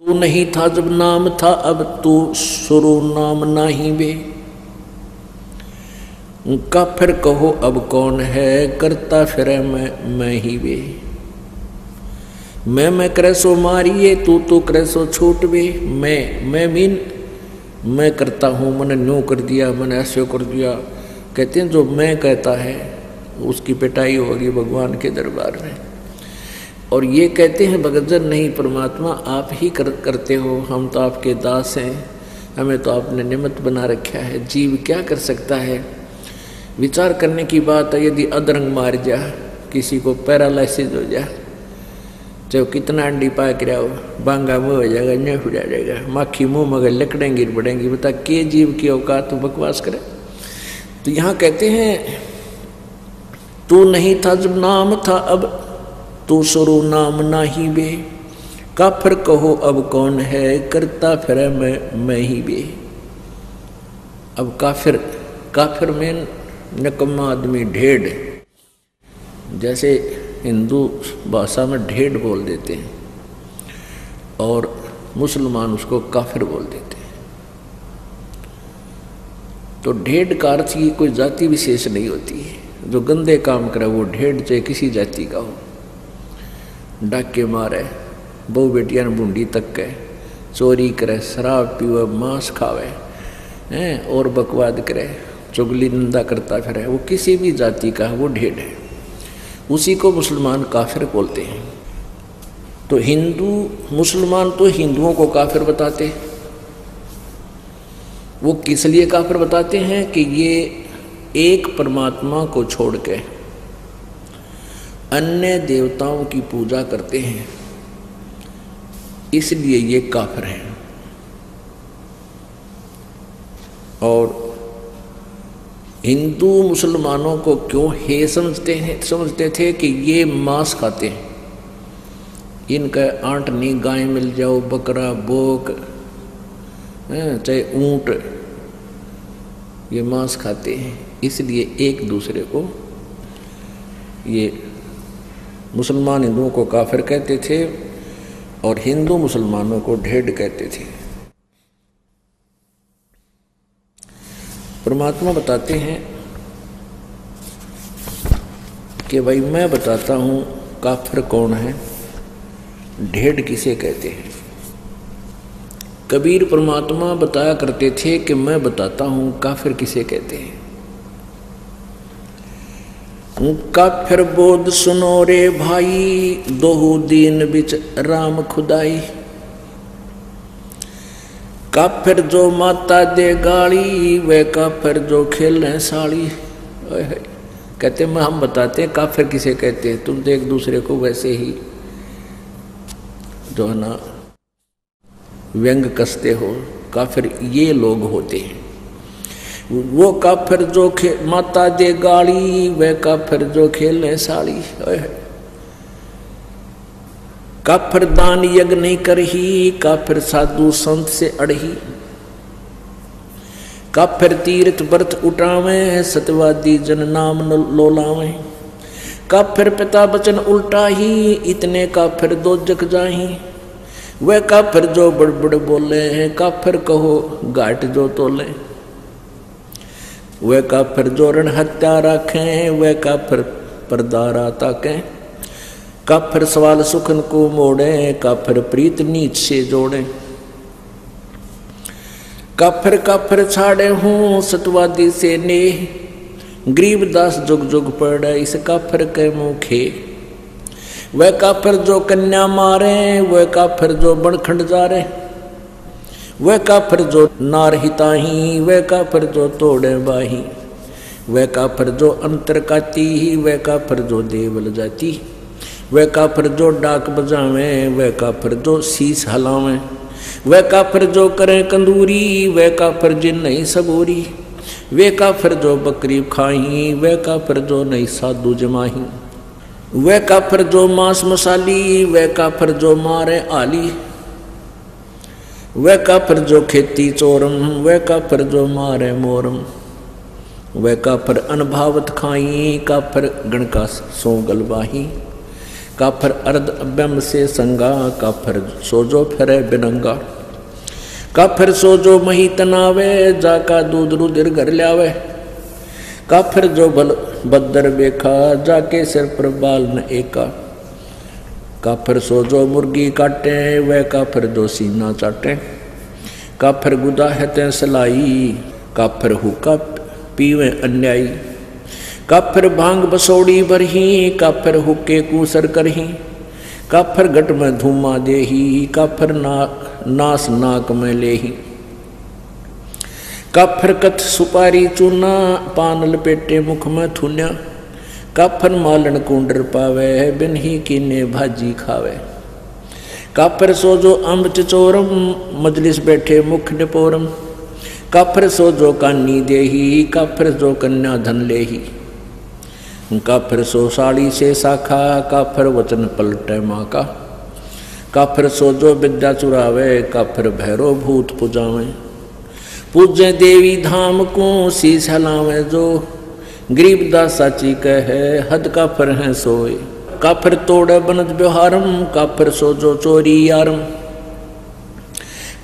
तू नहीं था जब नाम था, अब तू शुरू नाम नहीं बे। काफिर कहो अब कौन है, करता फिरे मैं ही वे। मैं करे सो मारिए, तू करे सो छूट बे। मैं मीन मैं करता हूँ, मैंने न्यू कर दिया, मैंने ऐसे कर दिया। कहते हैं जो मैं कहता है उसकी पिटाई होगी भगवान के दरबार में। और ये कहते हैं भगतजन नहीं परमात्मा आप ही करते हो, हम तो आपके दास हैं, हमें तो आपने निमित्त बना रखा है। जीव क्या कर सकता है। विचार करने की बात है, यदि अधरंग मार जा, किसी को पैरालिसिस हो जा, चाहे कितना अंडी पाक रहा हो, बांगा मुँह हो जाएगा, न्यू हो जाएगा, माखी मुँह मगर लकड़ें गिर पड़ेंगी। बता के जीव की औकात तो बकवास करे। तो यहाँ कहते हैं तू नहीं था जब नाम था, अब तू शुरू नाम नाही बे। काफिर कहो अब कौन है, करता फिरे मैं ही बे। अब काफिर में निकम्मा आदमी, ढेढ़, जैसे हिंदू भाषा में ढेढ़ बोल देते हैं और मुसलमान उसको काफिर बोल देते हैं। तो ढेढ़ का अर्थ की कोई जाति विशेष नहीं होती है। जो गंदे काम करे वो ढेढ़, चाहे किसी जाति का हो, डाके मारे, बहु बेटियां बूंदी तक के, चोरी करे, शराब पीवे, मांस खावे हैं और बकवाद करे, चुगली निंदा करता फिरे, वो किसी भी जाति का वो ढेढ़ है। उसी को मुसलमान काफिर बोलते हैं। तो मुसलमान तो हिंदुओं को काफिर बताते। वो किस लिए काफिर बताते हैं कि ये एक परमात्मा को छोड़ के अन्य देवताओं की पूजा करते हैं, इसलिए ये काफिर हैं। और हिंदू मुसलमानों को क्यों हे समझते थे कि ये मांस खाते हैं, इनका आंट नहीं, गाय मिल जाओ, बकरा, बोक, चाहे ऊंट, ये मांस खाते हैं। इसलिए एक दूसरे को ये मुसलमान हिंदुओं को काफिर कहते थे और हिंदू मुसलमानों को ढेढ़ कहते थे। परमात्मा बताते हैं कि भाई मैं बताता हूँ काफिर कौन है, ढेढ़ किसे कहते हैं। कबीर परमात्मा बताया करते थे कि मैं बताता हूँ काफिर किसे कहते हैं। काफिर बोध सुनो रे भाई, दोहु दीन बिच राम खुदाई। काफिर जो माता दे गाली, वे काफिर जो खेलें साड़ी। कहते मैं हम बताते हैं काफिर किसे कहते हैं, तुम तो एक दूसरे को वैसे ही जो है ना व्यंग कसते हो। काफिर ये लोग होते हैं। वो काफिर जो माता दे गाली, वे काफिर जो खेलें साड़ी। काफिर दान यज्ञ नहीं करही, काफिर साधु संत से अड़ही। काफिर तीर्थ व्रत उठावे, सत्यवादी जन नाम लोलावे। काफिर पिता वचन उल्टा ही, इतने काफिर दो जग जाही। वह काफिर जो बड़बड़ बोले हैं, काफिर कहो घाट जो तोले। वह काफिर जो रण हत्या रखें, वह काफिर परदारा ताकें। काफिर सवाल सुखन को मोड़े, काफिर प्रीत नीच से जोड़े। काफिर छाड़े हूँ सतवादी से नेह, गरीबदास जुग जुग पड़े इस काफिर के मुखे। वह काफिर जो कन्या मारे, वह काफिर जो बनखंड जा रहे। वह काफिर जो नार हिताही, वह काफिर जो तोड़े बाही। वह काफिर जो अंतर काती, वह काफिर जो देवल जाती। वह काफिर जो डाक बजावे, वह काफिर जो शीश हलावे। वह काफिर जो करे कंदूरी, वह काफिर जिन नहीं सबूरी। वे काफिर जो बकरी खाही, वह काफिर जो नहीं साधु जमाही। वह काफिर जो मांस मसाली, वह काफिर जो मारे आली। वह काफिर जो खेती चोरम, वह काफिर जो मारे मोरम। वह काफिर अनभावत खाई, काफिर गण का सो गलवाही। काफर अर्ध अभ्यम से संगा, काफर सोजो फिरे बिनंगा। काफर सोजो मही तनावे, जाका दूध रुधिर घर ल्यावे। काफर जो बल बदर बेखा, जाके सिर पर बाल न एका। काफर सोजो मुर्गी काटे, वह काफर जो सीना चाटे। काफर गुदा है ते सलाई, काफर हुक्का पीवे अन्यायी। काफर भांग बसोड़ी भरही, काफर हुक्के कूसर करही। काफर गट में धूमा देही, काफर नास नाक में लेही। काफर कथ सुपारी चूना, पान लपेटे मुख में थुन्या। काफर मालन कुंडर पावे, बिन ही कीने भाजी खावे। काफर सोजो अम्ब चचोरम, मजलिस बैठे मुख निपोरम। काफर सोजो कानी देही, काफर जो कन्या धन लेही। काफर सो साड़ी से शाखा, काफर वचन पलटे माँ का। काफर सोजो विद्या चुरावे, काफर भैरो भूत पुजावे। पूजे देवी धाम को शीश हलावे जो, गरीब दास साची कहे हद काफर हैं सोए। काफर तोड़े बनत व्यवहारम, काफर सोजो चोरी यारम।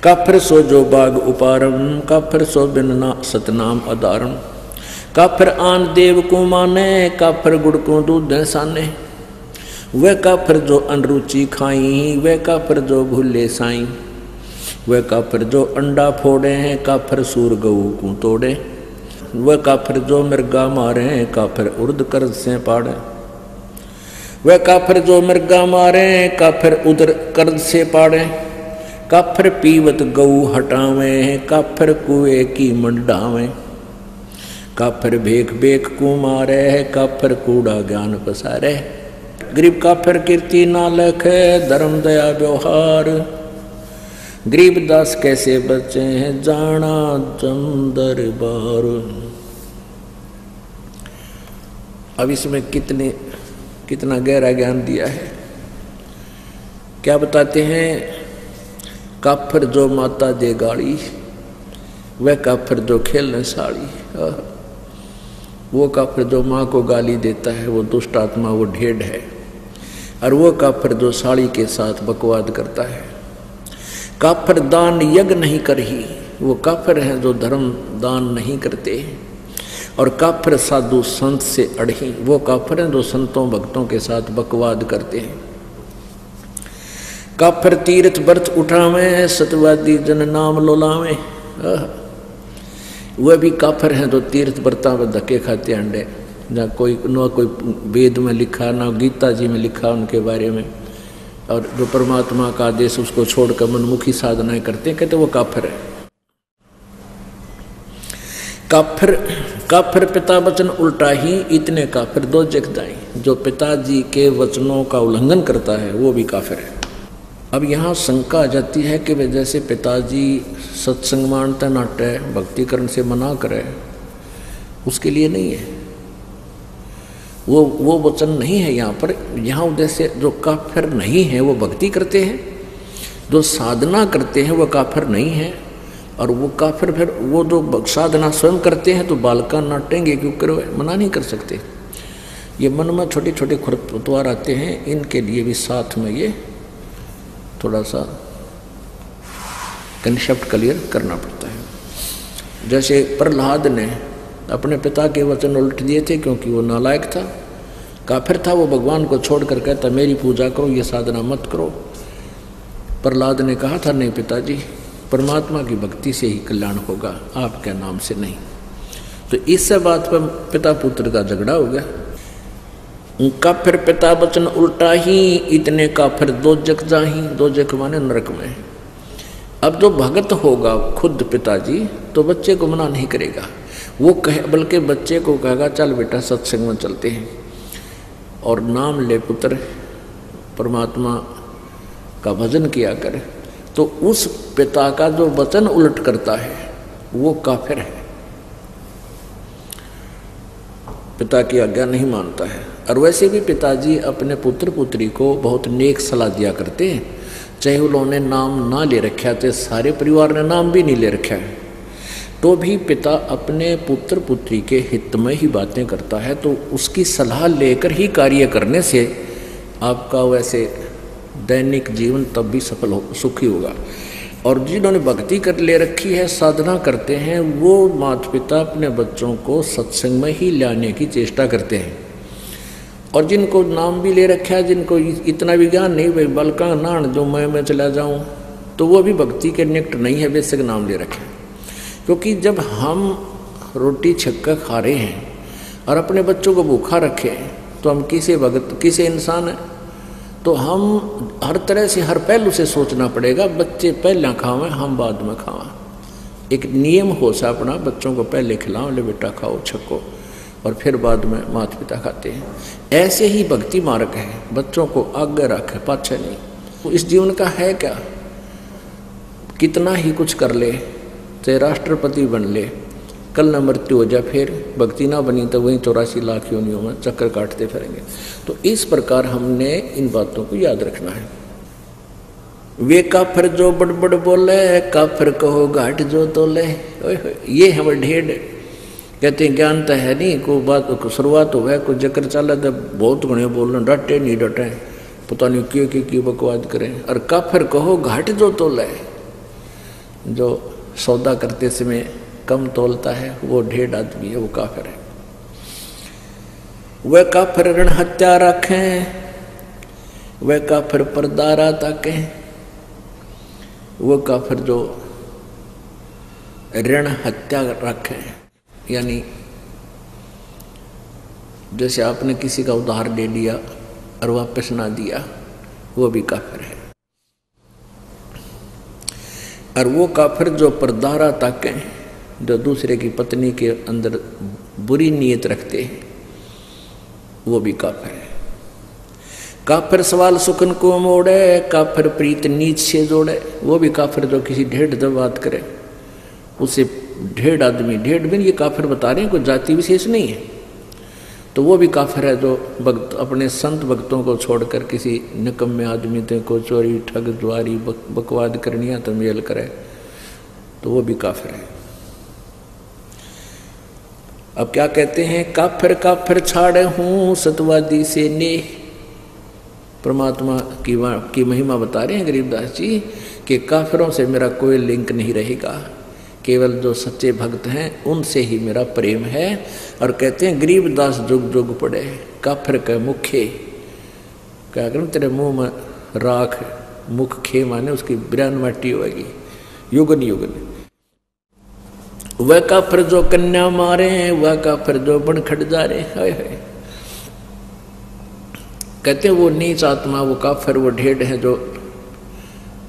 काफर सोजो बाग उपारम, काफर सो बिन सतनाम अदारम। काफर आन देव को माने, काफर गुड़ को दूध साने। वह काफर जो अनरुचि खाई, वह काफर जो भूले साई। वह काफर जो अंडा फोड़े हैं, काफर सूर गऊ को तोड़े। वह काफर जो मृगा मारे, काफर उर्द कर्ज से पाड़े। वह काफर जो मृगा मारे, काफर उदर कर्ज से पाड़े। काफर पीवत गऊ हटावे, काफर कुएं की मंडावे। काफर भेख भेख को मारे, काफर कूड़ा ज्ञान पसारे। गरीब काफर कीर्ति ना लखे, धर्म दया व्यवहार। गरीब दास कैसे बचे हैं, जाना जम दरबार। अब इसमें कितना गहरा ज्ञान दिया है। क्या बताते हैं, काफर जो माता दे गाड़ी, वह काफर जो खेलने साड़ी। वो काफर जो माँ को गाली देता है, वो दुष्ट आत्मा, वो ढेढ़ है। और वो काफर जो साड़ी के साथ बकवाद करता है। काफर दान यज्ञ नहीं करही, वो काफर हैं जो धर्म दान नहीं करते। और काफर साधु संत से अड़ही, वो काफर हैं जो संतों भक्तों के साथ बकवाद करते हैं। काफर तीर्थ व्रत उठावे, सतवादी जन नाम लोलावे। वह भी काफर हैं जो तीर्थ व्रता में धक्के खाते अंडे, जहाँ कोई वेद में लिखा, ना गीता जी में लिखा उनके बारे में। और जो परमात्मा का आदेश उसको छोड़कर मनमुखी साधनाएं करते हैं, कहते वो काफर है। काफर पिता वचन उल्टा ही, इतने काफिर दो जग जाए। जो पिताजी के वचनों का उल्लंघन करता है वो भी काफिर है। अब यहाँ शंका आ जाती है कि वे जैसे पिताजी सत्संग मानते नाटे, भक्तिकरण से मना करे, उसके लिए नहीं है, वो वचन नहीं है यहाँ पर। यहाँ उद्देश्य जो काफिर नहीं है वो भक्ति करते हैं, जो साधना करते हैं वो काफिर नहीं है। और वो काफिर फिर वो जो साधना स्वयं करते हैं तो बालका नाटेंगे, क्यों करो, मना नहीं कर सकते। ये मन में छोटे छोटे खरपतवार आते हैं, इनके लिए भी साथ में ये थोड़ा सा कंसेप्ट क्लियर करना पड़ता है। जैसे प्रहलाद ने अपने पिता के वचन उल्ट दिए थे, क्योंकि वो नालायक था, काफिर था। वो भगवान को छोड़कर कहता मेरी पूजा करो, ये साधना मत करो। प्रहलाद ने कहा था नहीं पिताजी, परमात्मा की भक्ति से ही कल्याण होगा, आपके नाम से नहीं। तो इस बात पर पिता पुत्र का झगड़ा हो गया। काफिर पिता वचन उल्टा ही, इतने काफिर दो जग जाही। दो जग माने नरक में। अब जो भगत होगा खुद पिताजी, तो बच्चे को मना नहीं करेगा, वो कहे, बल्कि बच्चे को कहेगा चल बेटा सत्संग में चलते हैं और नाम ले पुत्र, परमात्मा का भजन किया करे। तो उस पिता का जो वचन उलट करता है वो काफिर है, पिता की आज्ञा नहीं मानता है। और वैसे भी पिताजी अपने पुत्र पुत्री को बहुत नेक सलाह दिया करते हैं, चाहे उन्होंने नाम ना ले रखा, चाहे सारे परिवार ने नाम भी नहीं ले रखा है, तो भी पिता अपने पुत्र पुत्री के हित में ही बातें करता है। तो उसकी सलाह लेकर ही कार्य करने से आपका वैसे दैनिक जीवन तब भी सफल हो, सुखी होगा। और जिन्होंने भक्ति कर ले रखी है, साधना करते हैं, वो माता पिता अपने बच्चों को सत्संग में ही लाने की चेष्टा करते हैं। और जिनको नाम भी ले रखा है, जिनको इतना विज्ञान नहीं, भाई बलका नान जो मैं चला जाऊं, तो वो भी भक्ति के निकट नहीं है, बेशक नाम ले रखे। क्योंकि जब हम रोटी छक्का खा रहे हैं और अपने बच्चों को भूखा रखें, तो हम किसे भगत, किसे इंसान है। तो हम हर तरह से, हर पहलू से सोचना पड़ेगा, बच्चे पहले खावें, हम बाद में खावें। एक नियम हो सा अपना, बच्चों को पहले खिलाओ, ले बेटा खाओ छक्को, और फिर बाद में माता पिता खाते हैं। ऐसे ही भक्ति मार्ग है, बच्चों को आगे रखे, पाछे नहीं। तो इस जीवन का है क्या, कितना ही कुछ कर ले, चाहे राष्ट्रपति बन ले, कल न मृत्यु हो जाए, फिर भक्ति ना बनी तो वहीं 84 लाख योनियों में चक्कर काटते फिरेंगे। तो इस प्रकार हमने इन बातों को याद रखना है। वे काफिर जो बड़ बोले, काफिर कहो घाट जो तोले। ये हमारे ढेर कहते हैं ज्ञान तो है नहीं, कोई बात को शुरुआत हो गया, कोई जकर चला तो बहुत घने बोलना, डटे नहीं डटे, पता नहीं क्यों बकवाद करें। और काफिर कहो घाट जो तोले, जो सौदा करते समय कम तोलता है, वो ढेर आदमी है, वो काफिर है। वह काफिर ऋण हत्या रखें, वह काफिर परदारा ताकें। वो काफिर जो ऋण हत्या रखें, यानी जैसे आपने किसी का उधार ले लिया और वापस ना दिया, वो भी काफिर है। और वो काफिर जो परदारा ताकें, जो दूसरे की पत्नी के अंदर बुरी नीयत रखते हैं, वो भी काफिर है। काफिर सवाल सुखन को मोड़े, काफिर प्रीत नीच से जोड़े। वो भी काफिर जो किसी ढेढ़ जब बात करे, उसे ढेढ़ आदमी, ढेढ़ भी ये काफिर बता रहे हैं, कोई जाति विशेष नहीं है। तो वो भी काफिर है जो भक्त अपने संत भक्तों को छोड़कर किसी निकम्मे आदमी को चोरी ठग द्वारी बकवाद करनिया तो मेल करे, तो वो भी काफिर है। अब क्या कहते हैं, काफिर काफिर छाड़े हूँ सतवादी से ने। परमात्मा की महिमा बता रहे हैं गरीबदास जी कि काफिरों से मेरा कोई लिंक नहीं रहेगा, केवल जो सच्चे भक्त हैं उनसे ही मेरा प्रेम है। और कहते हैं गरीबदास जुग जुग पड़े, काफिर के मुखे, क्या करूँ तेरे मुंह में राख, मुख खे माने उसकी बिरान माटी होगी युगन युगन। वह काफिर जो कन्या मारे, वह काफिर जो बन खट जा रहे। हाय हाय, कहते हैं वो नीच आत्मा, वो काफिर, वो ढेढ़ है जो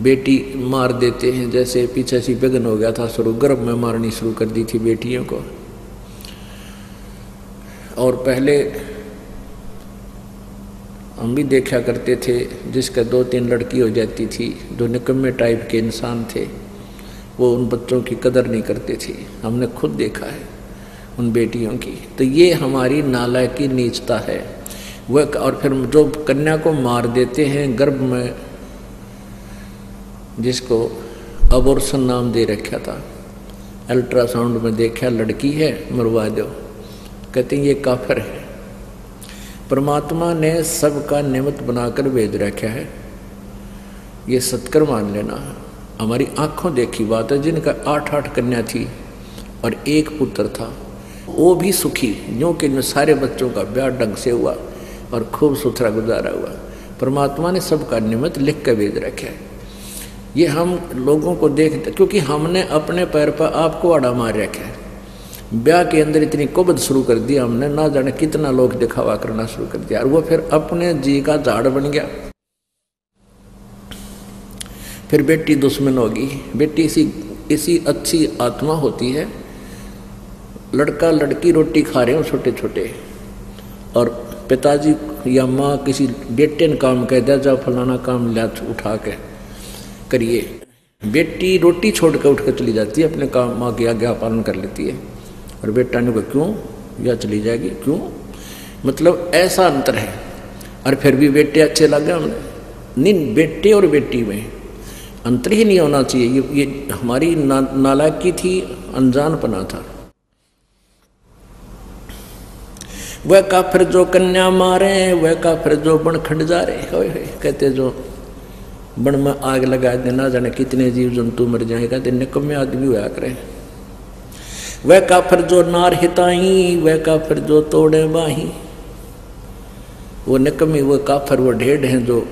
बेटी मार देते हैं। जैसे पीछे सी विघ्न हो गया था, शुरू गर्भ में मारनी शुरू कर दी थी बेटियों को। और पहले हम भी देखा करते थे, जिसका 2-3 लड़की हो जाती थी, जो निकम्मे टाइप के इंसान थे, वो उन बच्चों की कदर नहीं करते थे। हमने खुद देखा है उन बेटियों की। तो ये हमारी नालायकी की नीचता है वह। और फिर जो कन्या को मार देते हैं गर्भ में, जिसको अबॉर्शन नाम दे रखा था, अल्ट्रासाउंड में देखा लड़की है, मरवा दो। कहते हैं ये काफिर है। परमात्मा ने सबका निमित्त बनाकर भेज रखा है, ये सत्कर मान लेना। हमारी आंखों देखी बात है, जिनका 8-8 कन्या थी और 1 पुत्र था, वो भी सुखी, यूँ कि सारे बच्चों का ब्याह ढंग से हुआ और खूब सुथरा गुजारा हुआ। परमात्मा ने सबका निमित्त लिख कर भेज रखा है। ये हम लोगों को देखते, क्योंकि हमने अपने पैर पर आपको आड़ा मार रखा है। ब्याह के अंदर इतनी कुबद शुरू कर दिया हमने, ना जाने कितना लोग दिखावा करना शुरू कर दिया, और वो फिर अपने जी का झाड़ बन गया। फिर बेटी दुश्मन होगी। बेटी इसी अच्छी आत्मा होती है। लड़का लड़की रोटी खा रहे हो छोटे छोटे, और पिताजी या माँ किसी बेटे ने काम कह दिया, जा फलाना काम ला उठा के करिए। बेटी रोटी छोड़ कर उठ कर चली जाती है, अपने काम माँ की आज्ञा पालन कर लेती है, और बेटा ने कहा क्यों, या चली जाएगी क्यों। मतलब ऐसा अंतर है। और फिर भी बेटे अच्छे लगे हमने, नहीं, बेटे और बेटी में अंतर ही नहीं होना चाहिए। ये हमारी नालायकी थी, अनजानपना था। वह काफिर जो कन्या मारे, वह काफिर जो बन खंड जा रहे। कहते जो बन में आग लगा दे, ना जाने कितने जीव जंतु मर जाएगा, दिन निकम्मे आदमी हुआ करे। वह काफिर जो नार हिताई, वह काफिर जो तोड़े बाही। वो निकम्मी, वो काफिर, वो ढेढ़ हैं जो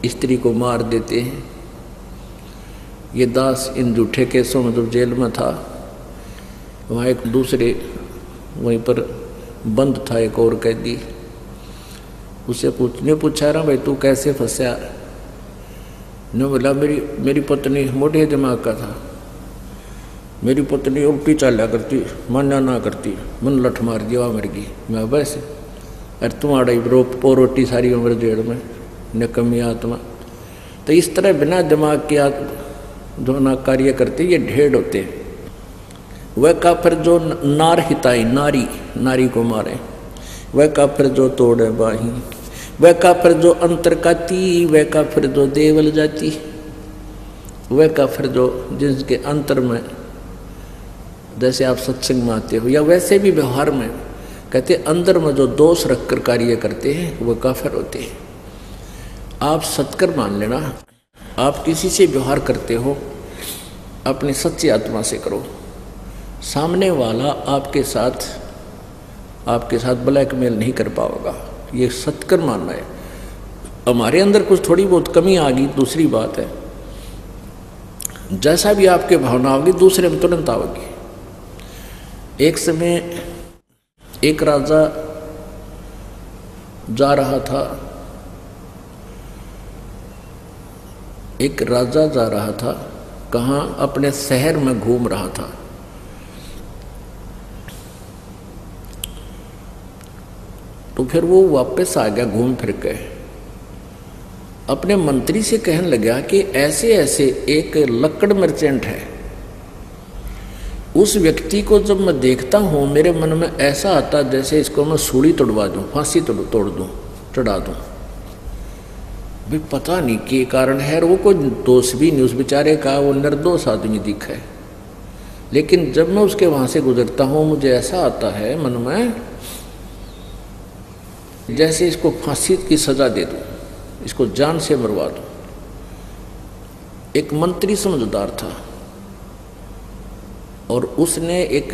स्त्री को मार देते हैं। ये दास इन झूठे केसों में जब जेल में था, वहाँ एक दूसरे वहीं पर बंद था, एक और कैदी। उससे पूछा रहा भाई तू कैसे फंसा? ने बोला मेरी पत्नी मोटे दिमाग का था, मेरी पत्नी उल्टी चाला करती, मान्या ना करती, मन लठ मार दिया, मर गई। मैं बस अरे तुम्हारा रोटी सारी उम्र जेड़ में, निकम्मी आत्मा। तो इस तरह बिना दिमाग के जो ना कार्य करते ये ढेढ़ होते हैं। वह काफिर जो नार हिताई, नारी को मारे। वह काफिर जो तोड़े बाही, वह काफिर जो अंतर काती, वह काफिर जो देवल जाती। वह काफिर जो जिसके अंतर में, जैसे आप सत्संग में आते हो या वैसे भी व्यवहार में, कहते अंदर में जो दोष रखकर कार्य करते हैं वह काफिर होते हैं। आप सत्कर मान लेना, आप किसी से व्यवहार करते हो अपनी सच्ची आत्मा से करो। सामने वाला आपके साथ ब्लैकमेल नहीं कर पाएगा, ये सत्कर मानना है। हमारे अंदर कुछ थोड़ी बहुत कमी आ गई, दूसरी बात है। जैसा भी आपके भावना होगी दूसरे में तुरंत आओगी। एक समय एक राजा जा रहा था, कहाँ? अपने शहर में घूम रहा था। तो फिर वो वापस आ गया घूम फिर के, अपने मंत्री से कहने लगा कि ऐसे ऐसे एक लकड़ मर्चेंट है, उस व्यक्ति को जब मैं देखता हूँ मेरे मन में ऐसा आता जैसे इसको मैं सूली तोड़वा दूँ, फांसी तोड़ दूँ, चढ़ा दूँ। भी पता नहीं के कारण है, और वो कोई दोष भी नहीं उस बेचारे का, वो निर्दोष आदमी दिखा है। लेकिन जब मैं उसके वहाँ से गुजरता हूँ मुझे ऐसा आता है मन में जैसे इसको फांसी की सजा दे दूँ, इसको जान से मरवा दूँ। एक मंत्री समझदार था और उसने एक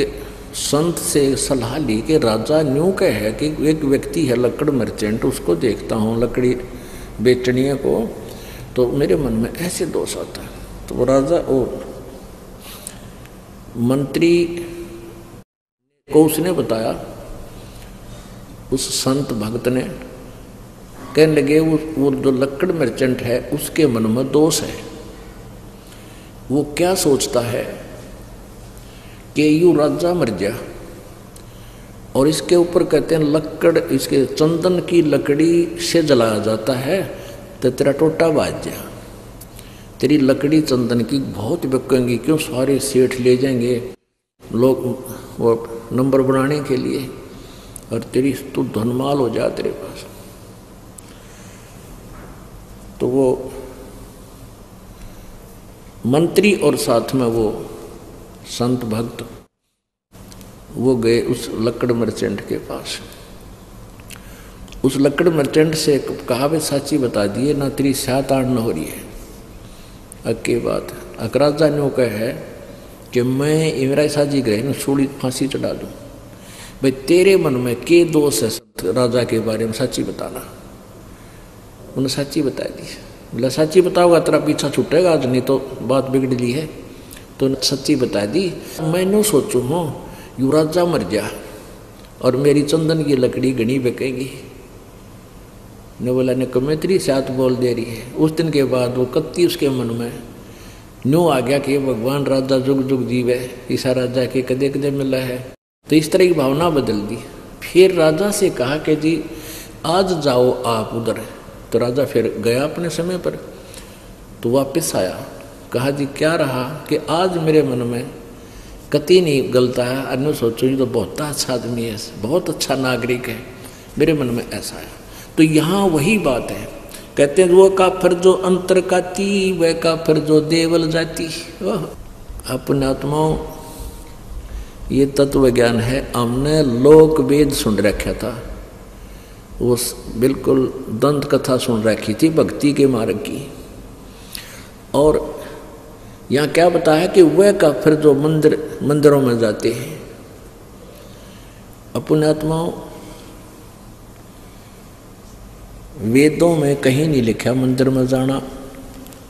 संत से सलाह ली कि राजा न्यू कह है कि एक व्यक्ति है लकड़ मर्चेंट, उसको देखता हूँ लकड़ी बेचनिया को, तो मेरे मन में ऐसे दोष आता है। तो वो राजा और मंत्री को उसने बताया, उस संत भक्त ने, कहने लगे वो जो लकड़ मर्चेंट है उसके मन में दोष है। वो क्या सोचता है कि यूँ राजा मर गया और इसके ऊपर कहते हैं लकड़, इसके चंदन की लकड़ी से जलाया जाता है तो तेरा टोटा बाज जा, तेरी लकड़ी चंदन की बहुत बिकेंगी, क्यों सारे सेठ ले जाएंगे लोग वो नंबर बनाने के लिए, और तेरी तू धनमाल हो जा तेरे पास। तो वो मंत्री और साथ में वो संत भक्त वो गए उस लकड़ मर्चेंट के पास। उस लकड़ मर्चेंट से कहा वे साची बता दिए ना, तेरी सात आठ न हो रही है। अक्के बात अकराजा ने कहा है कि मैं इमरा साजी गए न छोड़ी फांसी चढ़ा दूँ। भाई तेरे मन में के दोष है राजा के बारे में, सच्ची बताना। उन्हें सच्ची बता दी। बोला सच्ची बताओगा तेरा पीछा छूटेगा आज, नहीं तो बात बिगड़ ली है। तो सच्ची बता दी। मैंने सोचूँ हूँ यू राजा मर गया और मेरी चंदन की लकड़ी घनी बिकेगी। ने बोला ने कमेत्री साथ बोल दे रही है। उस दिन के बाद वो कत्ती उसके मन में न्यू आ गया कि भगवान राजा जुग जुग जीवे, ईसा राजा के कदे कदे मिला है। तो इस तरह की भावना बदल दी। फिर राजा से कहा कि जी आज जाओ आप उधर। तो राजा फिर गया अपने समय पर। तो वापस आया, कहा जी क्या रहा कि आज मेरे मन में कति नहीं गलता है। अन्य सोचो ये तो बहुत अच्छा आदमी है, बहुत अच्छा नागरिक है, मेरे मन में ऐसा है। तो यहाँ वही बात है, कहते हैं वो काफिर जो अंतर काती, वह काफिर जो देवल जाती। अपने आत्माओं ये तत्व ज्ञान है। हमने लोक वेद सुन रखा था, वो बिल्कुल दंत कथा सुन रखी थी भक्ति के मार्ग की। और यहाँ क्या बताया कि वह काफिर जो मंदिरों में जाते हैं, पुण्यात्माओं, वेदों में कहीं नहीं लिखा मंदिर में जाना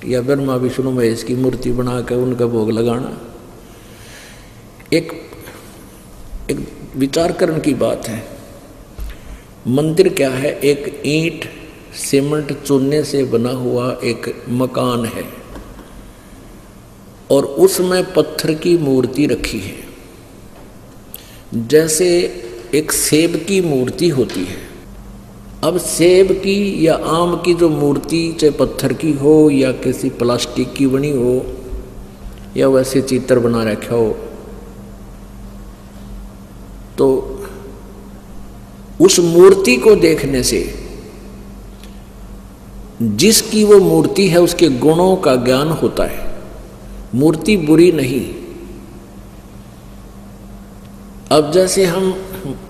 या ब्रह्मा विष्णु महेश की मूर्ति बना कर उनका भोग लगाना। एक विचार करने की बात है। मंदिर क्या है? एक ईंट सीमेंट चूने से बना हुआ एक मकान है और उसमें पत्थर की मूर्ति रखी है। जैसे एक सेब की मूर्ति होती है। अब सेब की या आम की जो मूर्ति चाहे पत्थर की हो या किसी प्लास्टिक की बनी हो या वैसे चित्र बना रखा हो, तो उस मूर्ति को देखने से जिसकी वो मूर्ति है उसके गुणों का ज्ञान होता है। मूर्ति बुरी नहीं। अब जैसे हम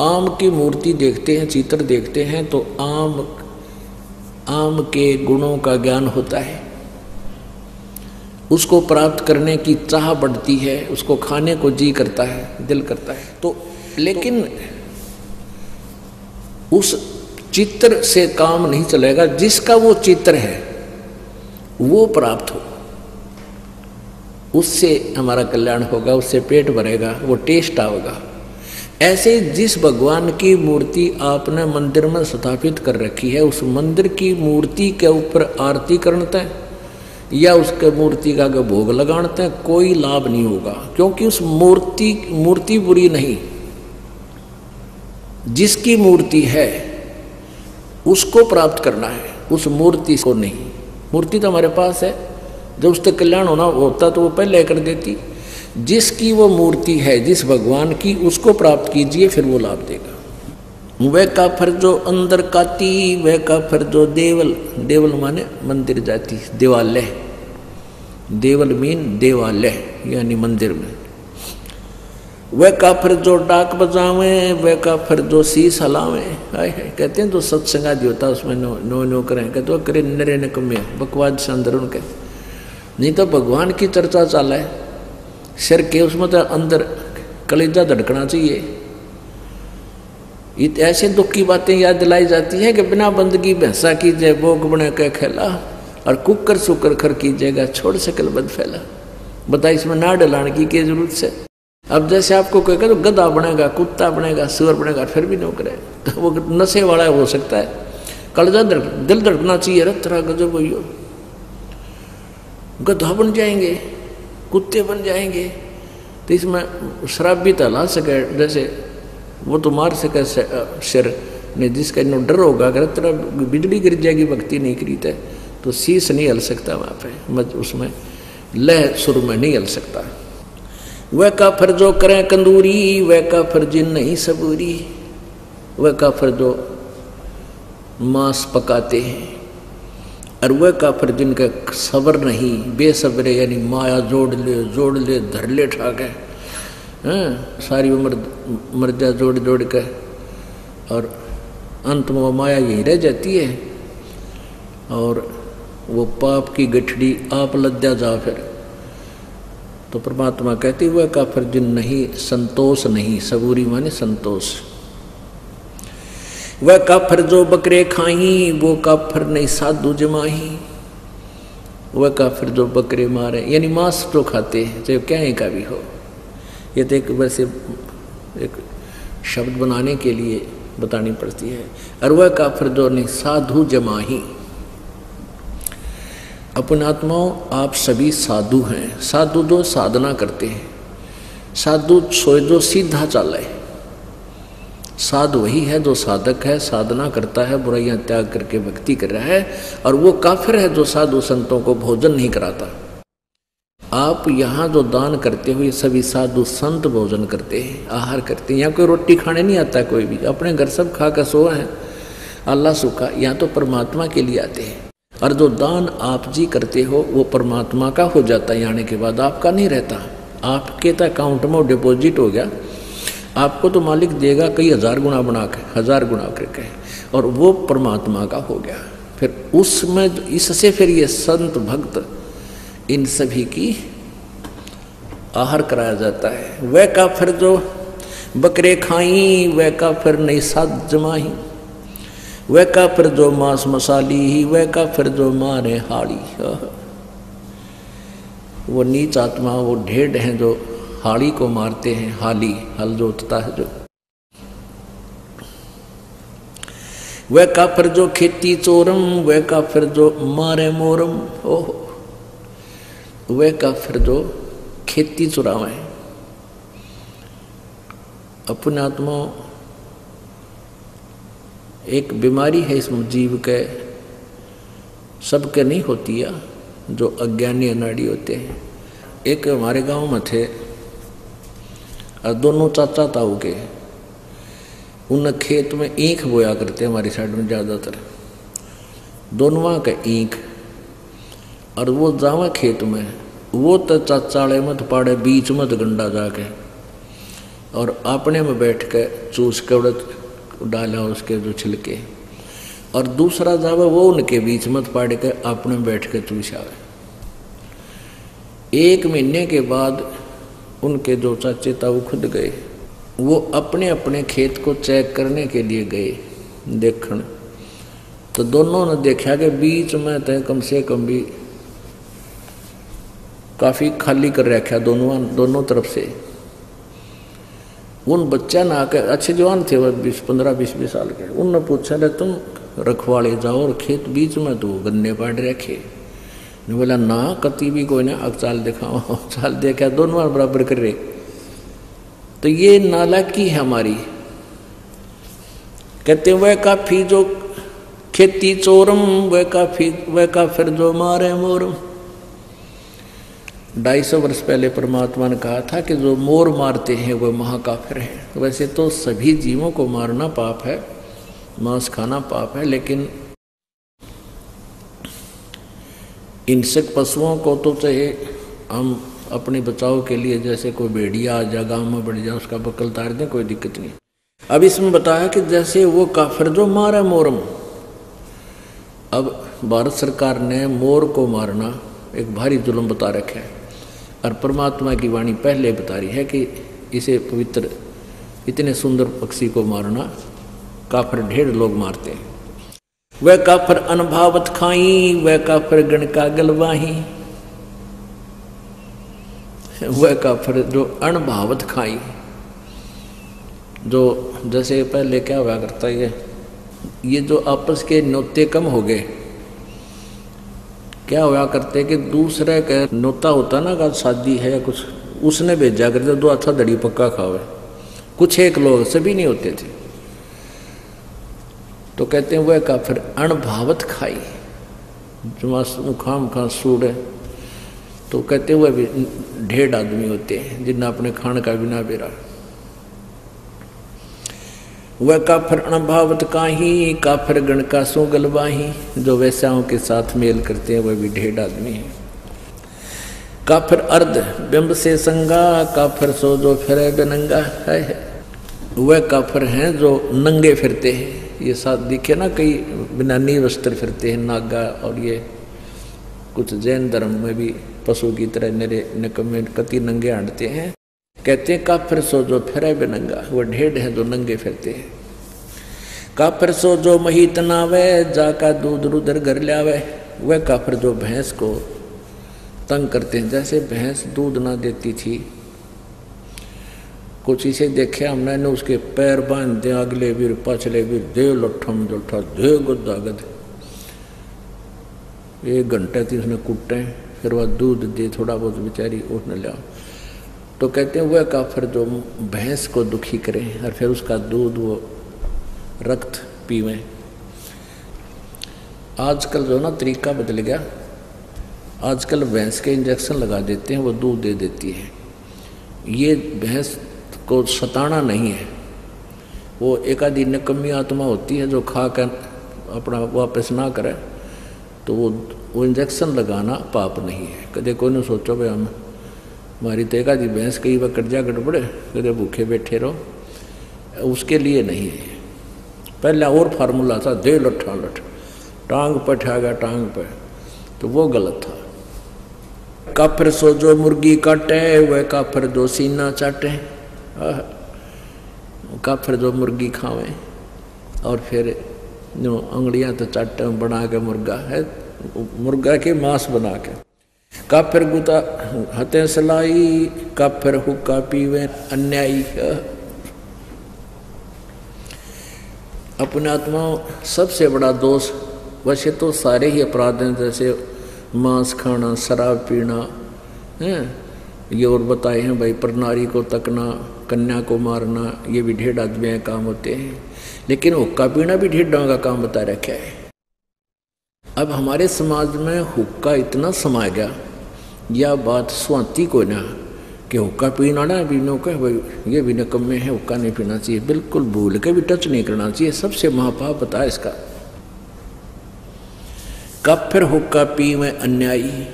आम की मूर्ति देखते हैं, चित्र देखते हैं, तो आम के गुणों का ज्ञान होता है, उसको प्राप्त करने की चाह बढ़ती है, उसको खाने को जी करता है, दिल करता है। तो लेकिन उस चित्र से काम नहीं चलेगा। जिसका वो चित्र है वो प्राप्त हो, उससे हमारा कल्याण होगा, उससे पेट भरेगा, वो टेस्ट आएगा। ऐसे जिस भगवान की मूर्ति आपने मंदिर में स्थापित कर रखी है, उस मंदिर की मूर्ति के ऊपर आरती करते हैं या उसके मूर्ति का भोग लगाते हैं, कोई लाभ नहीं होगा, क्योंकि उस मूर्ति बुरी नहीं। जिसकी मूर्ति है उसको प्राप्त करना है, उस मूर्ति को नहीं। मूर्ति तो हमारे पास है, जब उससे कल्याण होना होता तो वो पहले कर देती। जिसकी वो मूर्ति है, जिस भगवान की, उसको प्राप्त कीजिए, फिर वो लाभ देगा। वह काफिर जो अंदर काती, वह काफिर जो देवल माने मंदिर जाती, देवालय, देवल मीन देवालय यानी मंदिर में। वह काफिर जो डाक बजावे, वह काफिर जो शीश हलावे। कहते हैं जो सत्संग आदि होता है उसमें नो करें, कहते वो करे नरे न कमे बकवाद से अंदर उनके। नहीं तो भगवान की चर्चा चाला है सिर के, उसमें तो अंदर कलेजा धड़कना चाहिए। ऐसे दुख की बातें याद दिलाई जाती है कि बिना बंदगी भैंसा कीजिए भोग बने के खेला, और कुकर सुकर खर कीजिएगा छोड़ सकल बद फैला। बता इसमें ना डलाने की क्या जरूरत से। अब जैसे आपको कोई कहे तो गधा बनेगा, कुत्ता बनेगा, सुअर बनेगा, फिर भी नहीं करे, तो वो नशे वाला हो सकता है। कलेजा दिल धड़कना चाहिए, रत्रा गजब भैया। गधा बन जाएंगे, कुत्ते बन जाएंगे, तो इसमें शराब भी तला सके, जैसे वो तो मार सके सिर ने, जिसका इतना डर होगा अगर तेरा बिजली गिर जाएगी भक्ति नहीं करी तो शीश नहीं हल सकता वहाँ पे, उसमें लह सुर में नहीं हल सकता। वह काफिर जो करें कंदूरी, वह काफिर जिन नहीं सबूरी। वह काफिर जो मांस पकाते हैं, और वह काफिर जिनका सब्र नहीं, बेसब्रे यानी माया जोड़ ले धर ले ठाके, सारी उम्र मर जा जोड़ के, और अंत में वो माया यहीं रह जाती है, और वो पाप की गठड़ी आप लद्या जा फिर। तो परमात्मा कहती हुआ काफिर जिन नहीं संतोष नहीं, सबूरी माने संतोष। वह काफिर जो बकरे खाही, वो काफिर नहीं साधु जमाही। वह काफिर जो बकरे मारे यानी मांस जो खाते हैं, चाहे क्या का भी हो। ये तो एक वैसे एक शब्द बनाने के लिए बतानी पड़ती है। और वह काफिर जो नहीं साधु जमाही। अपने आत्माओं, आप सभी साधु हैं। साधु जो साधना करते हैं, साधु सोए जो सीधा चाले। साधु वही है जो साधक है, साधना करता है, बुराइयां त्याग करके भक्ति कर रहा है। और वो काफिर है जो साधु संतों को भोजन नहीं कराता। आप यहाँ जो दान करते हो, ये सभी साधु संत भोजन करते हैं, आहार करते हैं। यहाँ कोई रोटी खाने नहीं आता कोई भी, अपने घर सब खा कर सोए हैं, अल्लाह सुखा। यहाँ तो परमात्मा के लिए आते हैं। और जो दान आप जी करते हो वो परमात्मा का हो जाता है, आने के बाद आपका नहीं रहता। आपके तो अकाउंट में डिपॉजिट हो गया, आपको तो मालिक देगा कई हजार गुना बना के, हजार गुना करके, और वो परमात्मा का हो गया। फिर उसमें इससे फिर ये संत भक्त इन सभी की आहार कराया जाता है। वह का फिर जो बकरे खाई, वह का फिर नहीं साध जमाही, वह का फिर जो मांस मसाली, वह का फिर जो मारे हाड़ी। वो नीच आत्मा, वो ढेड हैं जो हाड़ी को मारते हैं, हाली हल जोतता है जो। वह का फिर जो खेती चोरम, वह का फिर जो मारे मोरम। ओह, वह का फिर जो खेती चुरावे। अपने आत्मा एक बीमारी है इस जीव के, सबके नहीं होती है, जो अज्ञानी अनाड़ी होते हैं। एक हमारे गांव में थे और दोनों चाचा ताऊ के, उन खेत में ईख बोया करते हमारी साइड में ज़्यादातर, दोनों का ईख। और वो जावा खेत में, वो तो चाचाड़े मत पाड़े बीच मत गंडा जाके, और अपने में बैठ के चूस के उड़द डाला उसके जो छिलके, और दूसरा जावा वो उनके बीच मत पाड़ के अपने में बैठ के चूस आवे। 1 महीने के बाद उनके जो चाचे ताऊ खुद गए, वो अपने अपने खेत को चेक करने के लिए गए देखने। तो दोनों ने देखा कि बीच में तो कम से कम भी काफ़ी खाली कर रखा दोनों तरफ से। उन बच्चा ना आकर, अच्छे जवान थे वह 15-20 साल के, उनने पूछा रे तुम रखवाले जाओ और खेत बीच में तो गन्ने पाड़ रखे। ने बोला ना कति भी कोई ना, अब चाल दिखाओ। चाल देखा दोनों बराबर कर रहे। तो ये नालायकी है हमारी। कहते वह काफी जो खेती चोरम, वह का फिर जो मारे मोरम। 250 वर्ष पहले परमात्मा ने कहा था कि जो मोर मारते हैं वह महाकाफिर है। वैसे तो सभी जीवों को मारना पाप है, मांस खाना पाप है, लेकिन हिंसक पशुओं को तो चाहे हम अपने बचाव के लिए, जैसे कोई भेड़िया आ जा गाँव में बढ़ जाए उसका बकल तार दें, कोई दिक्कत नहीं। अब इसमें बताया कि जैसे वो काफिर जो मारा मोरम। अब भारत सरकार ने मोर को मारना एक भारी जुल्म बता रखा है, और परमात्मा की वाणी पहले बता रही है कि इसे पवित्र, इतने सुंदर पक्षी को मारना काफिर ढेर लोग मारते हैं। वह काफिर अनभावत खाई, वह काफिर गण का गलवाही। वह काफिर जो अनभावत खाई, जो जैसे पहले क्या हुआ करता है, ये जो आपस के नोते कम हो गए। क्या हुआ करते कि दूसरे का नोता होता ना, का शादी है या कुछ, उसने भेजा करते दो अच्छा दड़ी पक्का खावे। कुछ एक लोग, सभी नहीं होते थे। तो कहते हैं वह काफिर अनभावत खाई, जो खाम खा सूड़ है। तो कहते वह भी ढेर आदमी होते हैं जिन्हें अपने खान का बिना बेरा। वह काफिर अनभावत काही, काफिर गण का सो गलवाही। जो वैश्याओं के साथ मेल करते हैं वह भी ढेर आदमी है। काफिर अर्ध बिंब से संगा, काफिर सो जो फिरे बेनंगा है। वह काफिर हैं जो नंगे फिरते हैं। ये साथ दिखे ना, कई बिना नी वस्त्र फिरते हैं नागा, और ये कुछ जैन धर्म में भी पशु की तरह नरे निकम्मे कति नंगे हांटते हैं। कहते हैं काफिर सो जो फिरे बेनंगा, वह ढेड है जो नंगे फिरते हैं। काफिर सो जो महीत नावे, जाका दूध रुदर घर लावे। वह काफिर जो भैंस को तंग करते हैं। जैसे भैंस दूध ना देती थी, कुछ इसे देखे हमने ने, उसके पैर बांध दे, अगले वीर पछले वीर, दे लठम जोठा, दे गुदागद। 1 घंटे थी उसने कुटे, फिर वह दूध दे थोड़ा बहुत, बेचारी उठने लिया। तो कहते हैं वह काफिर जो भैंस को दुखी करे और फिर उसका दूध वो रक्त पीवे। आजकल जो ना तरीका बदल गया, आजकल भैंस के इंजेक्शन लगा देते हैं, वो दूध दे देती है। ये भैंस को सताना नहीं है, वो एक आधी निकम्मी आत्मा होती है जो खा कर अपना वापस ना करे, तो वो इंजेक्शन लगाना पाप नहीं है। कदे कोई ने सोचो भाई हम हमारी तो एक आधी भैंस कई बार कट जा गड़बड़े, कदे भूखे बैठे रहो, उसके लिए नहीं है। पहले और फार्मूला था, दे लठा लठ, टांग पर ठागा टांग पर, तो वो गलत था। काफिर सो जो मुर्गी काटे, वह काफिर जो सीना चाटे। काफिर जो मुर्गी खावे और फिर जो अंगड़ियां तो चाटे बना के मुर्गा है, मुर्गा के मांस बना के। काफिर गुता हते सलाई, काफिर हुक्का पीवे अन्यायी। अपने आत्मा सबसे बड़ा दोष, वैसे तो सारे ही अपराध हैं, जैसे मांस खाना, शराब पीना है, ये और बताए हैं भाई, पर नारी को तकना, कन्या को मारना, ये भी ढेर आदमी काम होते हैं। लेकिन हुक्का पीना भी ढेर का काम बता रखा है। अब हमारे समाज में हुक्का इतना समा गया, यह बात स्वाति को ना कि हुक्का पीना ना पीनो का भाई ये भी निकम्मे है, हुक्का नहीं पीना चाहिए, बिल्कुल भूल के भी टच नहीं करना चाहिए। सबसे महापाप बता इसका। काफिर हुक्का पीवे अन्यायी,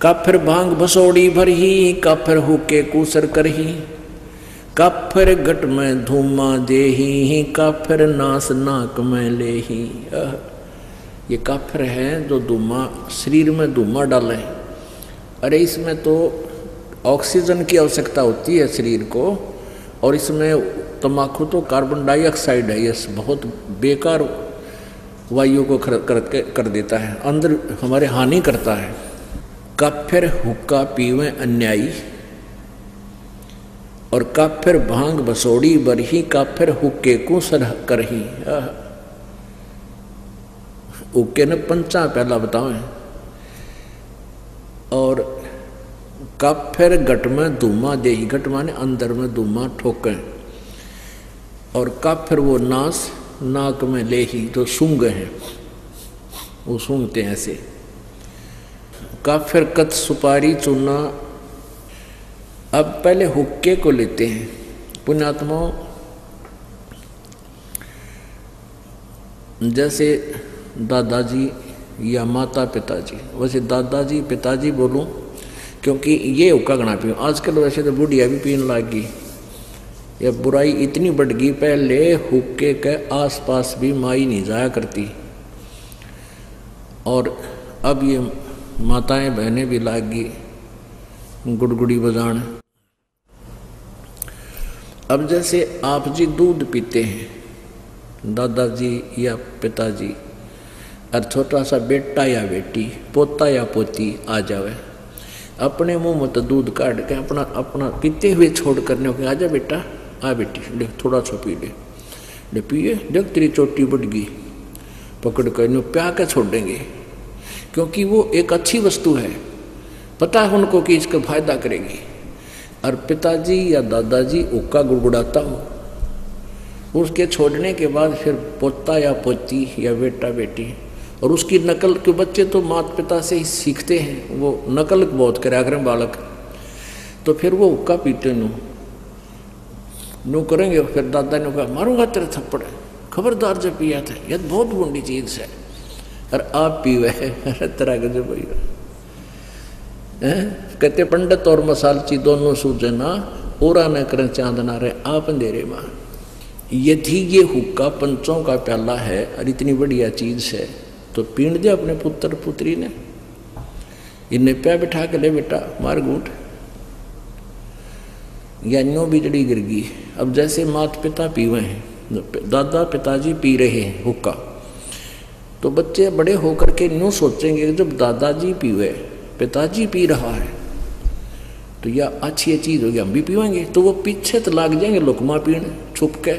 काफिर भांग भसोड़ी भरही, काफिर हुक्के कूसर करही, काफिर गट में धूमा देही, काफिर नास नाक में लेही। ये काफिर है जो धूमा, शरीर में धूमा डाले। अरे इसमें तो ऑक्सीजन की आवश्यकता होती है शरीर को, और इसमें तम्बाकू तो कार्बन डाइऑक्साइड है, ये बहुत बेकार वायु को कर देता है, अंदर हमारे हानि करता है। काफिर हुक्का पीवे अन्यायी, और काफिर भांग बसोड़ी बरही, काफिर हुक्के को सरह करही। हुक्के ने पंचा पहला बताओ। और काफिर गट में धूमा देही, गट माने अंदर में धूमा ठोके, और काफिर वो नास नाक में लेही, जो सूंघ हैं वो सूंघते हैं ऐसे। काफिर कत सुपारी चूना। अब पहले हुक्के को लेते हैं पुण्यात्मा, जैसे दादाजी या माता पिताजी, वैसे दादाजी पिताजी बोलूं क्योंकि ये हुक्का गणा पीऊँ। आजकल वैसे तो बुढ़िया भी पीने लग गई, यह बुराई इतनी बढ़ गई। पहले हुक्के के आसपास भी माई नहीं जाया करती, और अब ये माताएं बहनें भी लाग गई गुड़गुड़ी बजान। अब जैसे आप जी दूध पीते हैं, दादाजी या पिताजी, और छोटा सा बेटा या बेटी, पोता या पोती आ जावे, अपने मुंह में तो दूध काट के अपना अपना पीते हुए छोड़ करने को, आजा बेटा, आ बेटी, देख थोड़ा सा पी ले पिए, देख तेरी चोटी बढ़ गई, पकड़ कर नो प्या के छोड़ देंगे, क्योंकि वो एक अच्छी वस्तु है, पता है उनको कि इसका फायदा करेगी। और पिताजी या दादाजी हुक्का गुड़गुड़ाता हो, उसके छोड़ने के बाद फिर पोता या पोती या बेटा बेटी, और उसकी नकल के बच्चे तो माता पिता से ही सीखते हैं, वो नकल बहुत करा करें बालक, तो फिर वो हुक्का पीते नो करेंगे। फिर दादा ने कहा मारूंगा तेरे थप्पड़, खबरदार जब पिया था, यह बहुत बुरी चीज है, और आप पीवे तरह के जो भैया कहते पंडित और मसालची दोनों सूझे ना, ओरा न करें चांद ना रहे आप अंधेरे मां। यदि ये हुक्का पंचों का प्याला है और इतनी बढ़िया चीज है, तो पीण दे अपने पुत्र पुत्री ने, इन्हें प्या बिठा के ले बेटा मार घूट, या न्यो बिजड़ी गिर गई। अब जैसे माता पिता पीवे हैं, दादा पिताजी पी रहे हैं हुक्का, तो बच्चे बड़े होकर के न्यू सोचेंगे कि जब दादाजी पीवे, पिताजी पी रहा है, तो यह अच्छी चीज होगी, हम भी पीवेंगे। तो वो पीछे तो लाग जाएंगे लुकमा पीने छुप के,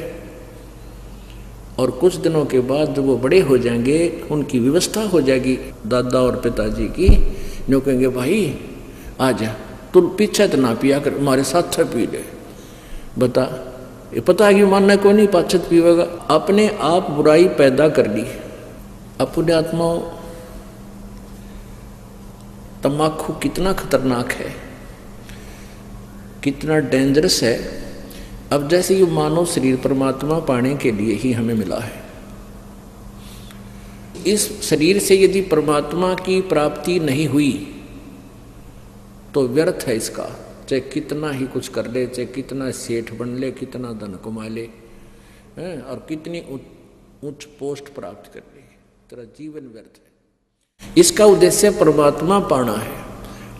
और कुछ दिनों के बाद जब वो बड़े हो जाएंगे, उनकी व्यवस्था हो जाएगी दादा और पिताजी की, न्यू कहेंगे भाई आ जा, तू पीछे तो ना पिया कर, हमारे साथ पी ले। बता, ये पता है कि मानना को नहीं पाछत पीवेगा। अपने आप बुराई पैदा कर ली। अपने आत्माओं, तम्बाकू कितना खतरनाक है, कितना डेंजरस है। अब जैसे ये मानव शरीर परमात्मा पाने के लिए ही हमें मिला है, इस शरीर से यदि परमात्मा की प्राप्ति नहीं हुई तो व्यर्थ है इसका चाहे कितना ही कुछ कर ले, चाहे कितना सेठ बन ले, कितना धन कमा ले, और कितनी उच्च पोस्ट प्राप्त कर ले, तेरा जीवन व्यर्थ है। इसका उद्देश्य परमात्मा पाना है,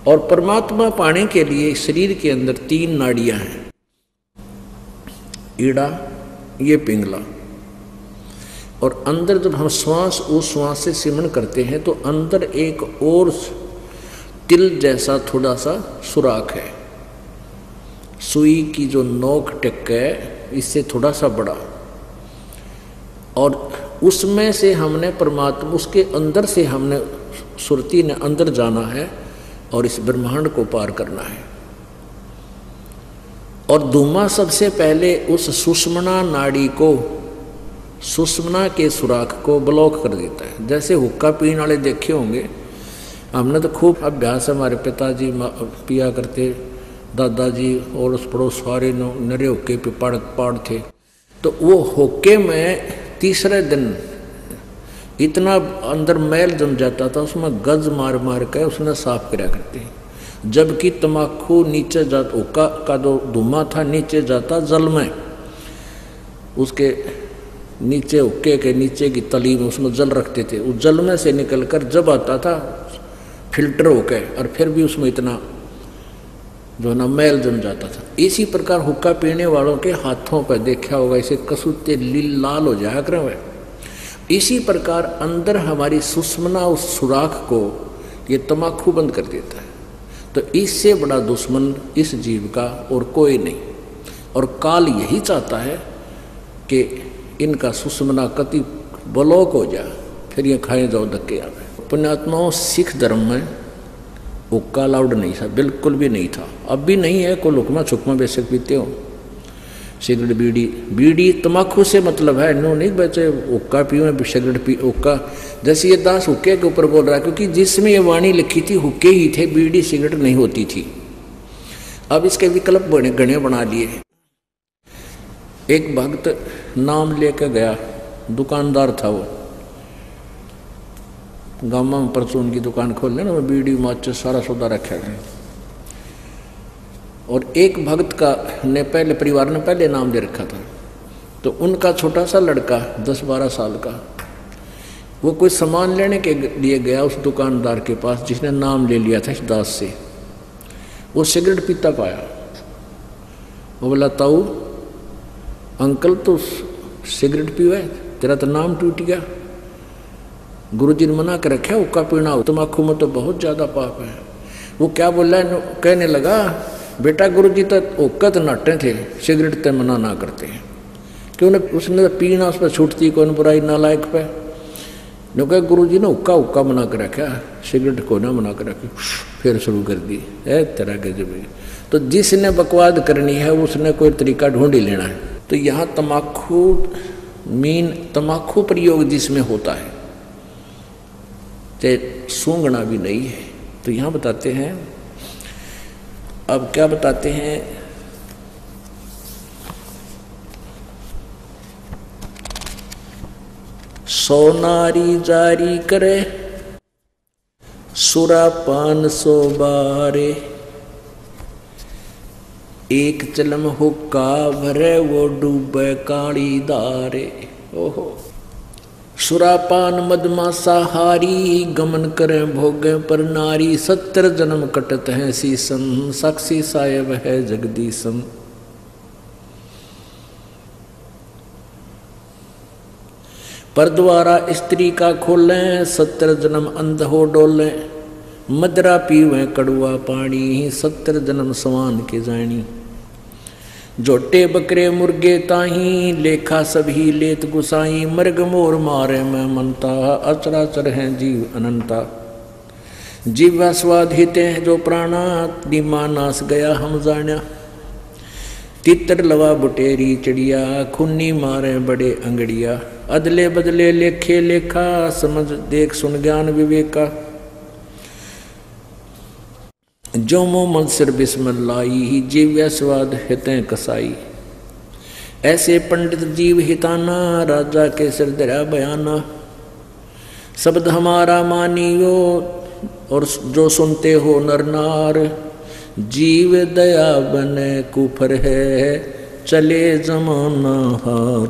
और परमात्मा पाने के लिए शरीर के अंदर 3 नाड़ियां हैं, ईड़ा, ये पिंगला, और अंदर जब हम श्वास उस श्वास से सिमरण करते हैं तो अंदर एक और तिल जैसा थोड़ा सा सुराख है, सुई की जो नोक टिक है इससे थोड़ा सा बड़ा, और उसमें से हमने परमात्मा, उसके अंदर से हमने सुरती ने अंदर जाना है और इस ब्रह्मांड को पार करना है। और धूमा सबसे पहले उस सुषुम्ना नाड़ी को, सुषुम्ना के सुराख को ब्लॉक कर देता है। जैसे हुक्का पीने वाले देखे होंगे, हमने तो खूब अभ्यास, हमारे पिताजी पिया करते, दादाजी और उस पड़ोस सारे नरे हुक्के पे पाड़ थे। तो वो हुक्के में तीसरे दिन इतना अंदर मैल जम जाता था, उसमें गज मार मार के उसने साफ किया करते हैं। जबकि तम्बाकू नीचे जाता, हुक्का का जो धुआं था नीचे जाता जल में, उसके नीचे हुक्के के नीचे की तली में उसमें जल रखते थे, उस जल में से निकलकर जब आता था फिल्टर होके, और फिर भी उसमें इतना जो ना मैल जम जाता था। इसी प्रकार हुक्का पीने वालों के हाथों पर देखा होगा, इसे कसूते लाल हो जाया करे हुए। इसी प्रकार अंदर हमारी सुषुम्ना उस सुराख को ये तम्बाकू बंद कर देता है। तो इससे बड़ा दुश्मन इस जीव का और कोई नहीं, और काल यही चाहता है कि इनका सुषुम्ना कति ब्लॉक हो जाए, फिर ये खाए जाओ धक्के आवे। पुण्यात्माओं, सिख धर्म में हुक्का अलाउड नहीं था, बिल्कुल भी नहीं था, अब भी नहीं है। कोई लुकमा छुकमा बेशक पीते हो, सिगरेट बीड़ी तम्बाकू से मतलब है, नो नहीं बचे हुक्का पियो सिगरेट पी हुक्का। जैसे ये दास हुक्के के ऊपर बोल रहा है, क्योंकि जिसमें ये वाणी लिखी थी हुक्के ही थे, बीड़ी सिगरेट नहीं होती थी। अब इसके विकल्प गणे बना लिए। एक भक्त नाम लेकर गया, दुकानदार था वो, गामा में परचून की दुकान खोल लेना, वो बीड़ी माचिस सारा सौदा रखा है। और एक भक्त का ने पहले परिवार ने पहले नाम दे रखा था, तो उनका छोटा सा लड़का 10-12 साल का, वो कोई सामान लेने के लिए गया उस दुकानदार के पास जिसने नाम ले लिया था इस दास से। वो सिगरेट पीता पाया, वो बोला, ताऊ अंकल तो सिगरेट पीवे, तेरा तो नाम टूट गया, गुरुजी ने मना कर रखा हुक्का पीना, तम्बाकू में तो बहुत ज़्यादा पाप है। वो क्या बोल रहा है, कहने लगा, बेटा गुरुजी तो हुक्का तो नाटे थे, सिगरेट तो मना ना करते हैं, क्यों उसने पीना उस पर छूटती कौन बुराई नालायक पे। ने कहा गुरुजी ने हुक्का मना कर रखा, सिगरेट को ना मना कर रखी, फिर शुरू कर दी। तरह के जब तो जिसने बकवाद करनी है उसने कोई तरीका ढूंढ ही लेना है। तो यहाँ तम्बाकू प्रयोग जिसमें होता है, चाहे सूंघना भी नहीं है। तो यहाँ बताते हैं, अब क्या बताते हैं, सोनारी जारी करे सुरापान 112, एक चलम हुक्का भरे वो डूबे काली दारे। ओहो, सुरापान मदमासाहारी गमन करें भोगे पर नारी, 70 जन्म कटत हैं सीसम, साक्षी साहेब है जगदीशम। पर द्वारा स्त्री का खोलें, 70 जन्म अंध हो डोलें, मदरा पीवें कड़ुआ पानी, 70 जन्म सवान के जानी। जोटे बकरे मुर्गे ताही, लेखा सभी लेत गुसाई, मृग मोर मारे में मनता, अचराचर हैं जीव अनंता। जीवा स्वाद हिते हैं जो प्राणा, दीमा नास गया हम जाना। तितर लवा बुटेरी चिड़िया, खुन्नी मारे बड़े अंगड़िया। अदले बदले लेखे लेखा, समझ देख सुन ज्ञान विवेका। जो मोमन सिर बिस्मिल्लाही, जीव्या स्वाद हितें कसाई। ऐसे पंडित जीव हिताना, राजा के सिर दरा बयाना। शब्द हमारा मानियो, और जो सुनते हो नर नार, जीव दया बने कुफर है, चले जमाना हार।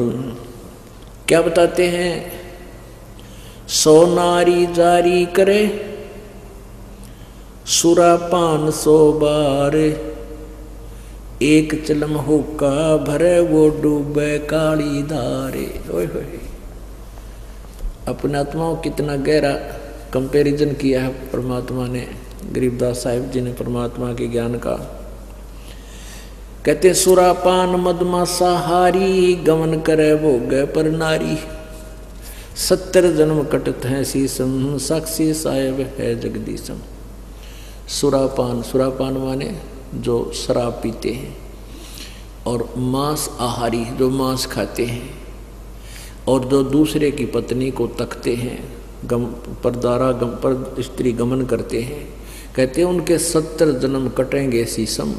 क्या बताते हैं? 100 नारी जारी करे, सुरापान 100 बार, एक चलम होका भरे वो डूबे काली धारे। ओए होए, अपने आत्माओं कितना गहरा कंपैरिजन किया है परमात्मा ने, गरीबदास साहिब जी ने परमात्मा के ज्ञान का। कहते सुरापान मदमासा हारी, गमन करे भोगे पर नारी। 70 जन्म कटत हैं शीसम, साक्षी साहेब है जगदीशम। सुरापान, सुरापान माने जो शराब पीते हैं, और मांस आहारी जो मांस खाते हैं, और जो दूसरे की पत्नी को तकते हैं, पर स्त्री गमन करते हैं। कहते हैं उनके 70 जन्म कटेंगे शीशम,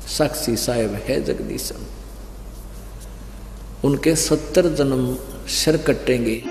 साक्षी साहेब है जगदीशम। उनके 70 जन्म सिर कटेंगे।